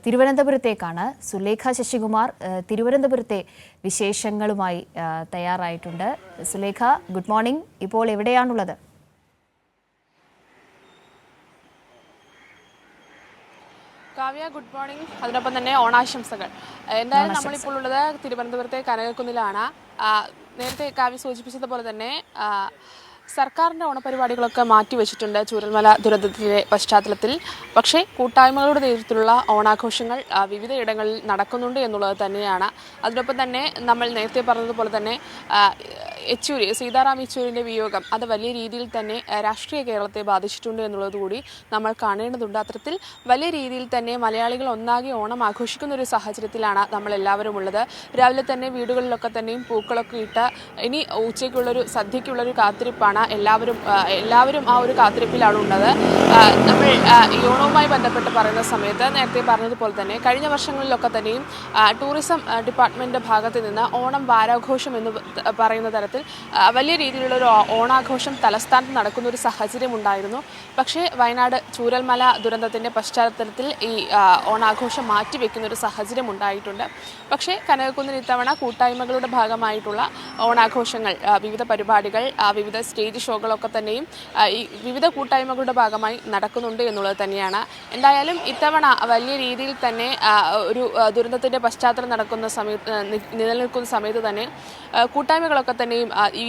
തിരുവനന്തപുരത്തേക്കാണ് സുലേഖ ശശികുമാർ തിരുവനന്തപുരത്തെ വിശേഷങ്ങളുമായി തയ്യാറായിട്ടുണ്ട്. Sulekha, good morning. ഇപ്പോൾ എവിടെയാണുള്ളത്? Kavya, good morning. അതിനൊപ്പം തന്നെ ഓണാശംസകൾ. എന്തായാലും നമ്മളിപ്പോൾ ഉള്ളത് തിരുവനന്തപുരത്തെ കനകക്കുന്നിലാണ്. നേരത്തെ കാവ്യ സൂചിപ്പിച്ചതുപോലെ തന്നെ സർക്കാരിൻ്റെ ഓണപരിപാടികളൊക്കെ മാറ്റിവെച്ചിട്ടുണ്ട് ചൂരൽമല ദുരന്തത്തിൻ്റെ പശ്ചാത്തലത്തിൽ. പക്ഷേ കൂട്ടായ്മകളുടെ നേതൃത്വത്തിലുള്ള ഓണാഘോഷങ്ങൾ വിവിധ ഇടങ്ങളിൽ നടക്കുന്നുണ്ട് എന്നുള്ളത് തന്നെയാണ്. അതിനൊപ്പം തന്നെ നമ്മൾ നേരത്തെ പറഞ്ഞതുപോലെ തന്നെ യെച്ചൂരി, സീതാറാം യെച്ചൂരിൻ്റെ വിയോഗം അത് വലിയ രീതിയിൽ തന്നെ രാഷ്ട്രീയ കേരളത്തെ ബാധിച്ചിട്ടുണ്ട് എന്നുള്ളത് കൂടി നമ്മൾ കാണേണ്ടതുണ്ട്. അത്തരത്തിൽ വലിയ രീതിയിൽ തന്നെ മലയാളികൾ ഒന്നാകെ ഓണം ആഘോഷിക്കുന്ന ഒരു സാഹചര്യത്തിലാണ് നമ്മളെല്ലാവരും ഉള്ളത്. രാവിലെ തന്നെ വീടുകളിലൊക്കെ തന്നെയും പൂക്കളൊക്കെ ഇട്ട് ഇനി ഉച്ചയ്ക്കുള്ളൊരു സദ്യയ്ക്കുള്ളൊരു കാത്തിരിപ്പാണ്. എല്ലാവരും ആ ഒരു കാത്തിരിപ്പിലാണ് ഉള്ളത്. നമ്മൾ ഈ ഓണവുമായി ബന്ധപ്പെട്ട് പറയുന്ന സമയത്ത് നേരത്തെ പറഞ്ഞതുപോലെ തന്നെ കഴിഞ്ഞ വർഷങ്ങളിലൊക്കെ തന്നെയും ടൂറിസം ഡിപ്പാർട്ട്മെൻറ്റിൻ്റെ ഭാഗത്ത് നിന്ന് ഓണം വാരാഘോഷം എന്ന് പറയുന്ന തരത്തിൽ വലിയ രീതിയിലുള്ളൊരു ഓണാഘോഷം തലസ്ഥാനത്ത് നടക്കുന്ന ഒരു സാഹചര്യം ഉണ്ടായിരുന്നു. പക്ഷേ വയനാട് ചൂരൽമല ദുരന്തത്തിൻ്റെ പശ്ചാത്തലത്തിൽ ഈ ഓണാഘോഷം മാറ്റിവെക്കുന്ന ഒരു സാഹചര്യം ഉണ്ടായിട്ടുണ്ട്. പക്ഷേ കനകക്കുന്നിൽ ഇത്തവണ കൂട്ടായ്മകളുടെ ഭാഗമായിട്ടുള്ള ഓണാഘോഷങ്ങൾ, വിവിധ പരിപാടികൾ, വിവിധ സ്റ്റേജ് ഷോകളൊക്കെ തന്നെയും ഈ വിവിധ കൂട്ടായ്മകളുടെ ഭാഗമായി നടക്കുന്നുണ്ട് എന്നുള്ളത് തന്നെയാണ്. എന്തായാലും ഇത്തവണ വലിയ രീതിയിൽ തന്നെ ഒരു ദുരന്തത്തിൻ്റെ പശ്ചാത്തലം നടക്കുന്ന സമയത്ത് നിലനിൽക്കുന്ന സമയത്ത് തന്നെ കൂട്ടായ്മകളൊക്കെ തന്നെയും ഈ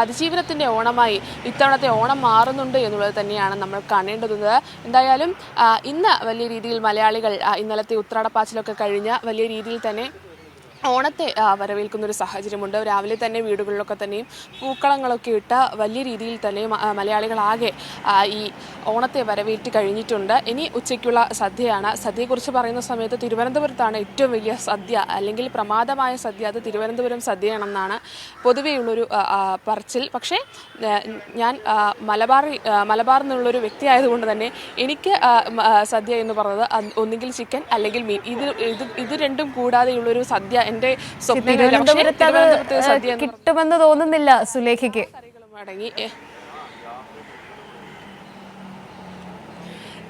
അതിജീവനത്തിൻ്റെ ഓണമായി ഇത്തവണത്തെ ഓണം മാറുന്നുണ്ട് എന്നുള്ളത് തന്നെയാണ് നമ്മൾ കാണേണ്ടത്. എന്തായാലും ഇന്ന് വലിയ രീതിയിൽ മലയാളികൾ ഇന്നലത്തെ ഉത്രാടപ്പാച്ചിലൊക്കെ കഴിഞ്ഞ് വലിയ രീതിയിൽ തന്നെ ഓണത്തെ വരവേൽക്കുന്നൊരു സാഹചര്യമുണ്ട്. രാവിലെ തന്നെ വീടുകളിലൊക്കെ തന്നെയും പൂക്കളങ്ങളൊക്കെ ഇട്ട് വലിയ രീതിയിൽ തന്നെ മലയാളികളാകെ ഈ ഓണത്തെ വരവേറ്റ് കഴിഞ്ഞിട്ടുണ്ട്. ഇനി ഉച്ചയ്ക്കുള്ള സദ്യയാണ്. സദ്യയെക്കുറിച്ച് പറയുന്ന സമയത്ത് തിരുവനന്തപുരത്താണ് ഏറ്റവും വലിയ സദ്യ, അല്ലെങ്കിൽ പ്രമാദമായ സദ്യ. അത് തിരുവനന്തപുരം സദ്യയാണെന്നാണ് പൊതുവെയുള്ളൊരു പറച്ചിൽ. പക്ഷേ ഞാൻ മലബാറിൽ നിന്നുള്ളൊരു വ്യക്തി ആയതുകൊണ്ട് തന്നെ എനിക്ക് സദ്യ എന്ന് പറയുന്നത് ഒന്നുകിൽ ചിക്കൻ അല്ലെങ്കിൽ മീൻ, ഇത് രണ്ടും കൂടാതെയുള്ളൊരു സദ്യ എന്റെ സ്വപ്നം കിട്ടുമെന്ന് തോന്നുന്നില്ല സുലേഖയ്ക്ക്. അടങ്ങി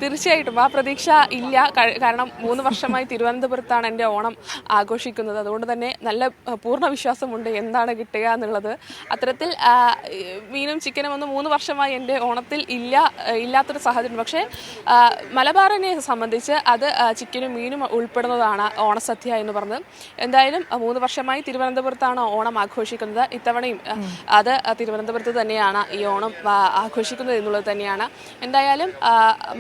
തീർച്ചയായിട്ടും ആ പ്രതീക്ഷ ഇല്ല. കാരണം 3 വർഷമായി തിരുവനന്തപുരത്താണ് എൻ്റെ ഓണം ആഘോഷിക്കുന്നത്. അതുകൊണ്ട് തന്നെ നല്ല പൂർണ്ണ വിശ്വാസമുണ്ട് എന്താണ് കിട്ടുക എന്നുള്ളത്. അത്തരത്തിൽ മീനും ചിക്കനും ഒന്നും 3 വർഷമായി എൻ്റെ ഓണത്തിൽ ഇല്ലാത്തൊരു സാഹചര്യം. പക്ഷേ മലബാറിനെ സംബന്ധിച്ച് അത് ചിക്കനും മീനും ഉൾപ്പെടുന്നതാണ് ഓണസദ്യ എന്ന് പറഞ്ഞത്. എന്തായാലും 3 വർഷമായി തിരുവനന്തപുരത്താണ് ഓണം ആഘോഷിക്കുന്നത്. ഇത്തവണയും അത് തിരുവനന്തപുരത്ത് തന്നെയാണ് ഈ ഓണം ആഘോഷിക്കുന്നത് എന്നുള്ളത് തന്നെയാണ്. എന്തായാലും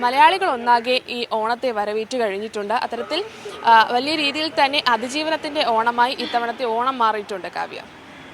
മലയാളികൾ ഒന്നാകെ ഈ ഓണത്തെ വരവേറ്റ് കഴിഞ്ഞിട്ടുണ്ട്. അത്തരത്തിൽ വലിയ രീതിയിൽ തന്നെ അതിജീവനത്തിൻ്റെ ഓണമായി ഇത്തവണത്തെ ഓണം മാറിയിട്ടുണ്ട്. കാവ്യ.